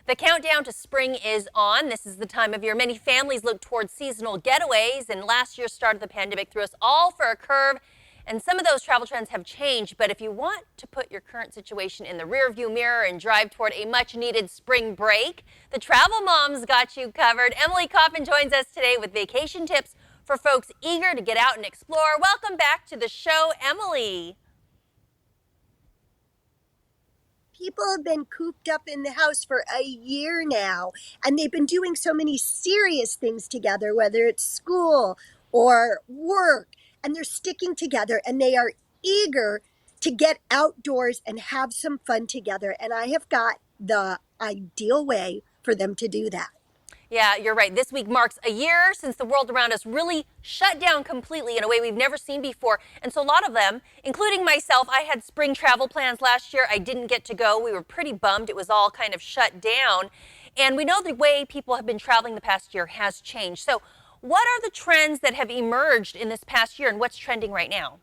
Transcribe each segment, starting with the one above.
The countdown to spring is on. This is the time of year many families look towards seasonal getaways, and last year's start of the pandemic threw us all for a curve, and some of those travel trends have changed. But if you want to put your current situation in the rearview mirror and drive toward a much-needed spring break, the Travel Mom's got you covered. Emily Coffin joins us today with vacation tips for folks eager to get out and explore. Welcome back to the show, Emily. People have been cooped up in the house for a year now, and they've been doing so many serious things together, whether it's school or work, and they're sticking together and they are eager to get outdoors and have some fun together. And I have got the ideal way for them to do that. Yeah, you're right. This week marks a year since the world around us really shut down completely in a way we've never seen before. And so a lot of them, including myself, I had spring travel plans last year. I didn't get to go. We were pretty bummed. It was all kind of shut down. And we know the way people have been traveling the past year has changed. So what are the trends that have emerged in this past year, and what's trending right now?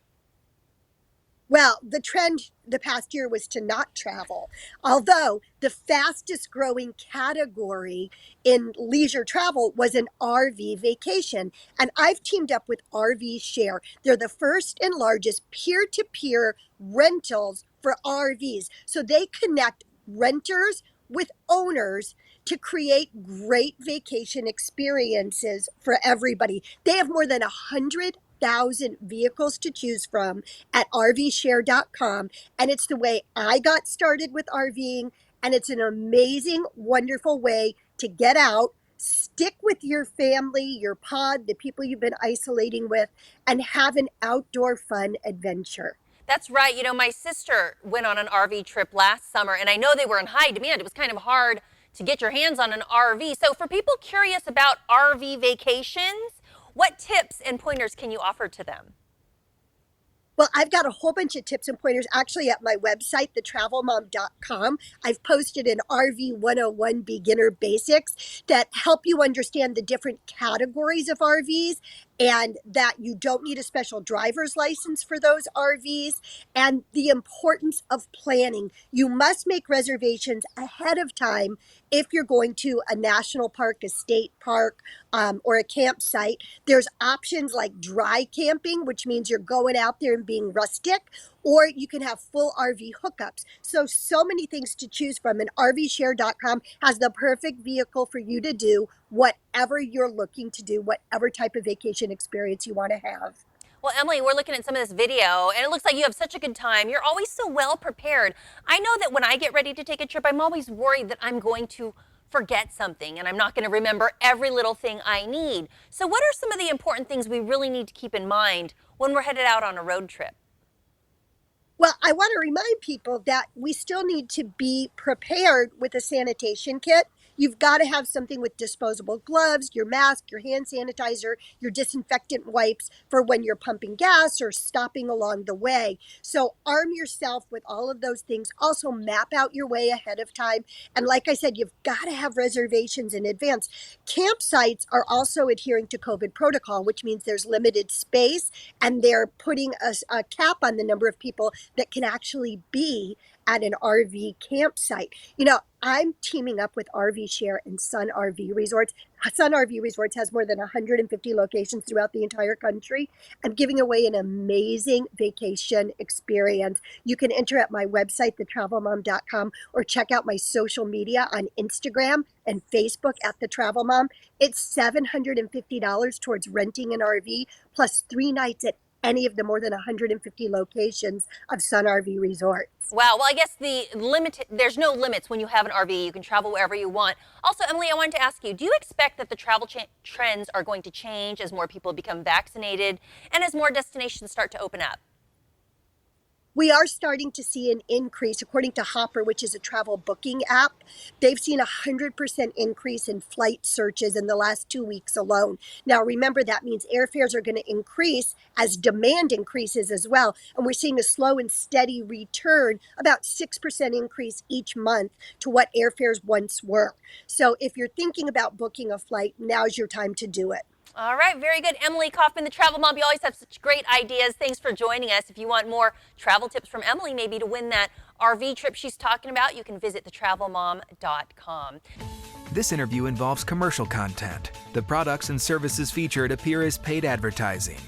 Well, the trend the past year was to not travel, although the fastest growing category in leisure travel was an RV vacation. And I've teamed up with RV Share. They're the first and largest peer-to-peer rentals for RVs. So they connect renters with owners to create great vacation experiences for everybody. They have more than 100,000 vehicles to choose from at rvshare.com, and it's the way I got started with RVing, and it's an amazing, wonderful way to get out, stick with your family, your pod, the people you've been isolating with, and have an outdoor fun adventure. That's right. You know, my sister went on an RV trip last summer, and I know they were in high demand. It was kind of hard to get your hands on an RV. So for people curious about RV vacations, what tips and pointers can you offer to them? Well, I've got a whole bunch of tips and pointers actually at my website, thetravelmom.com. I've posted an RV 101 beginner basics that help you understand the different categories of RVs, and that you don't need a special driver's license for those RVs, and the importance of planning. You must make reservations ahead of time if you're going to a national park, a state park, or a campsite. There's options like dry camping, which means you're going out there and being rustic, or you can have full RV hookups. So many things to choose from, and RVshare.com has the perfect vehicle for you to do whatever you're looking to do, whatever type of vacation experience you want to have. Well, Emily, we're looking at some of this video, and it looks like you have such a good time. You're always so well prepared. I know that when I get ready to take a trip, I'm always worried that I'm going to forget something, and I'm not going to remember every little thing I need. So what are some of the important things we really need to keep in mind when we're headed out on a road trip? Well, I want to remind people that we still need to be prepared with a sanitation kit. You've got to have something with disposable gloves, your mask, your hand sanitizer, your disinfectant wipes for when you're pumping gas or stopping along the way. So arm yourself with all of those things. Also map out your way ahead of time. And like I said, you've got to have reservations in advance. Campsites are also adhering to COVID protocol, which means there's limited space, and they're putting a cap on the number of people that can actually be at an RV campsite. You know, I'm teaming up with RV Share and Sun RV Resorts. Sun RV Resorts has more than 150 locations throughout the entire country. I'm giving away an amazing vacation experience. You can enter at my website, thetravelmom.com, or check out my social media on Instagram and Facebook at The Travel Mom. It's $750 towards renting an RV, plus 3 nights at any of the more than 150 locations of Sun RV Resorts. Wow. Well, I guess there's no limits when you have an RV. You can travel wherever you want. Also, Emily, I wanted to ask you, do you expect that the travel trends are going to change as more people become vaccinated and as more destinations start to open up? We are starting to see an increase, according to Hopper, which is a travel booking app. They've seen 100% increase in flight searches in the last 2 weeks alone. Now, remember, that means airfares are going to increase as demand increases as well. And we're seeing a slow and steady return, about 6% increase each month to what airfares once were. So if you're thinking about booking a flight, now's your time to do it. All right, very good. Emily Coffin, the Travel Mom. You always have such great ideas. Thanks for joining us. If you want more travel tips from Emily, maybe to win that RV trip she's talking about, you can visit thetravelmom.com. This interview involves commercial content. The products and services featured appear as paid advertising.